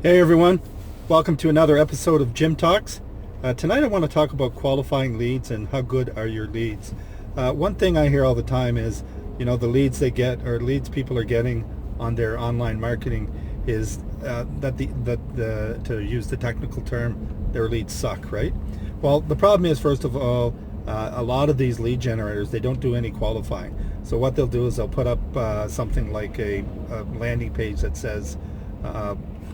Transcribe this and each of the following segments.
Hey everyone, welcome to another episode of Gym Talks. Tonight I want to talk about qualifying leads and how good are your leads. One thing I hear all the time is, the leads they get or leads people are getting on their online marketing is to use the technical term, their leads suck, right? Well, the problem is, first of all, a lot of these lead generators, they don't do any qualifying. So what they'll do is they'll put up something like a landing page that says,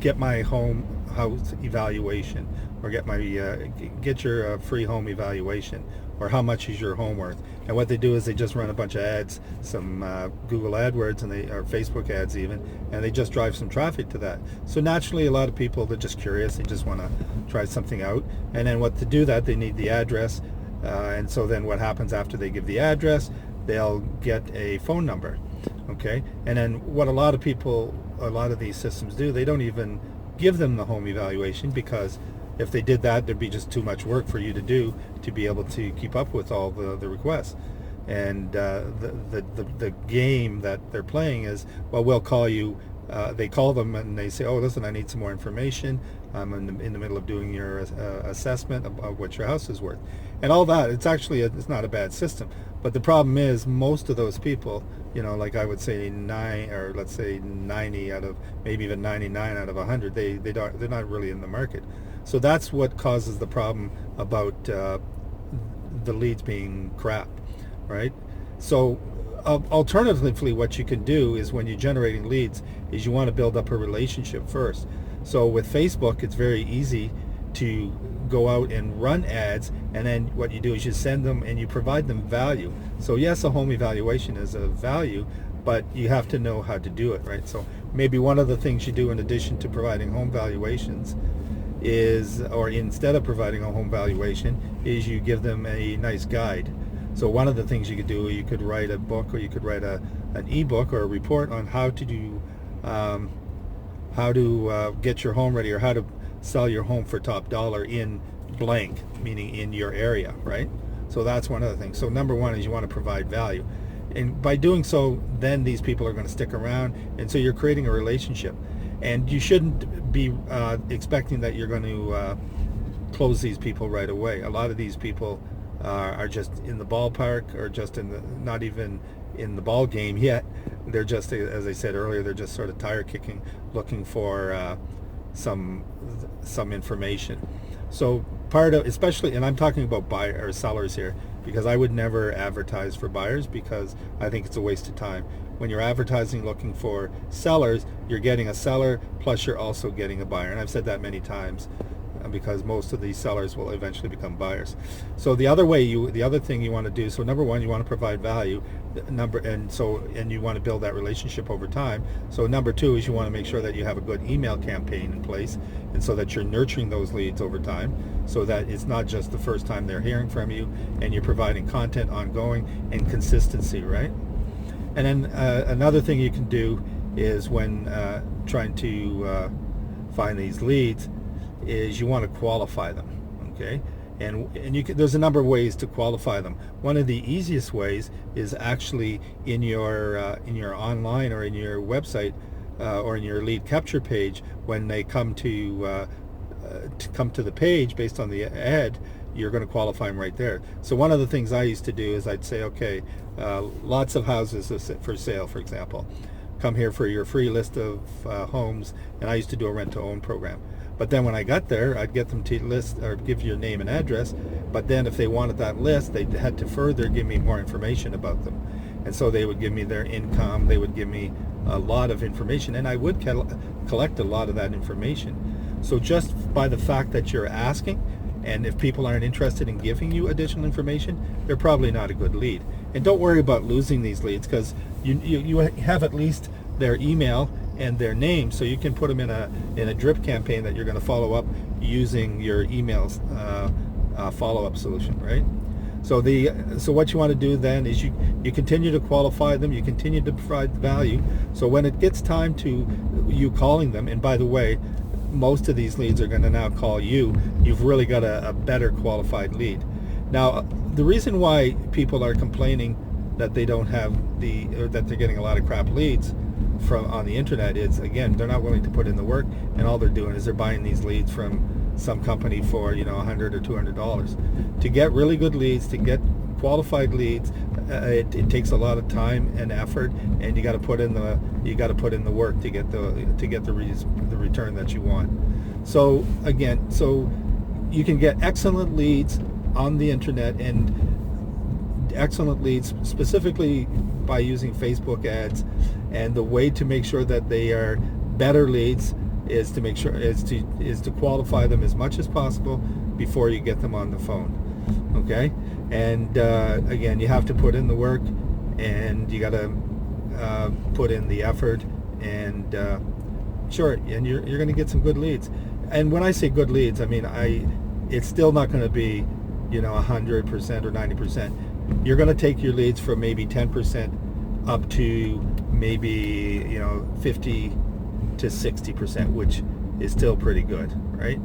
get my house evaluation, or get your free home evaluation, or how much is your home worth. And what they do is they just run a bunch of ads, some Google AdWords or Facebook ads even, and they just drive some traffic to that. So naturally a lot of people, they're just curious, they just want to try something out. And then to do that, they need the address, and so then what happens after they give the address, they'll get a phone number. Okay, and then what a lot of these systems do, they don't even give them the home evaluation, because if they did that, there'd be just too much work for you to do to be able to keep up with all the requests. And the game that they're playing is, well, we'll call you. They call them and they say, oh, listen, I need some more information. I'm in the middle of doing your assessment of what your house is worth, and all that. It's not a bad system, but the problem is most of those people, like I would say 90 out of, maybe even 99 out of 100, they're not really in the market. So that's what causes the problem about the leads being crap, right? So alternatively, what you can do is, when you're generating leads, is you want to build up a relationship first. So with Facebook, it's very easy to go out and run ads, and then what you do is you send them and you provide them value. So yes, a home evaluation is a value, but you have to know how to do it, right? So maybe one of the things you do in addition to providing home valuations is, or instead of providing a home valuation, is you give them a nice guide. So one of the things you could do, you could write a book, or you could write an ebook or a report on how to do, get your home ready, or how to sell your home for top dollar in blank, meaning in your area, right? So that's one of the things. So number one is you want to provide value. And by doing so, then these people are going to stick around. And so you're creating a relationship. And you shouldn't be expecting that you're going to close these people right away. A lot of these people are just in the ballpark, or just not even in the ball game yet. They're just, as I said earlier, they're just sort of tire kicking, looking for some information. So especially, and I'm talking about buyers or sellers here, because I would never advertise for buyers, because I think it's a waste of time. When you're advertising looking for sellers, you're getting a seller, plus you're also getting a buyer. And I've said that many times, because most of these sellers will eventually become buyers. So the other thing you want to do, so number one, you want to provide value, and you want to build that relationship over time. So number two is you want to make sure that you have a good email campaign in place, and so that you're nurturing those leads over time, so that it's not just the first time they're hearing from you, and you're providing content ongoing and consistency, right? And then another thing you can do is, when trying to find these leads, is you want to qualify them, okay? And there's a number of ways to qualify them. One of the easiest ways is actually in your online, or in your website, or in your lead capture page. When they come to the page based on the ad, you're going to qualify them right there. So one of the things I used to do is I'd say, okay, lots of houses for sale, for example. Come here for your free list of homes, and I used to do a rent-to-own program. But then when I got there, I'd get them to list or give you a name and address. But then if they wanted that list, they had to further give me more information about them. And so they would give me their income, they would give me a lot of information, and I would collect a lot of that information. So just by the fact that you're asking, and if people aren't interested in giving you additional information, they're probably not a good lead. And don't worry about losing these leads, because you have at least their email and their name, so you can put them in a drip campaign that you're going to follow up using your emails follow-up solution, right? So what you want to do then is you continue to qualify them, you continue to provide value. So when it gets time to you calling them, and by the way, most of these leads are going to now call you, you've really got a better qualified lead. Now, the reason why people are complaining that they don't have or that they're getting a lot of crap leads from on the internet is, again, they're not willing to put in the work, and all they're doing is they're buying these leads from some company for $100 or $200. To get really good leads, to get qualified leads, it takes a lot of time and effort, and you got to put in the work to get the return that you want. So again, you can get excellent leads on the internet, and excellent leads specifically by using Facebook ads. And the way to make sure that they are better leads is to qualify them as much as possible before you get them on the phone. Okay, and again, you have to put in the work, and you got to put in the effort, and sure, and you're going to get some good leads. And when I say good leads, I mean it's still not going to be 100% or 90%. You're going to take your leads from maybe 10% up to maybe 50 to 60%, which is still pretty good, right?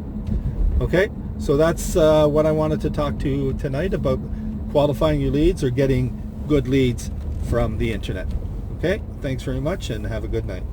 Okay, so that's what I wanted to talk to you tonight about, qualifying your leads or getting good leads from the internet. Okay, thanks very much, and have a good night.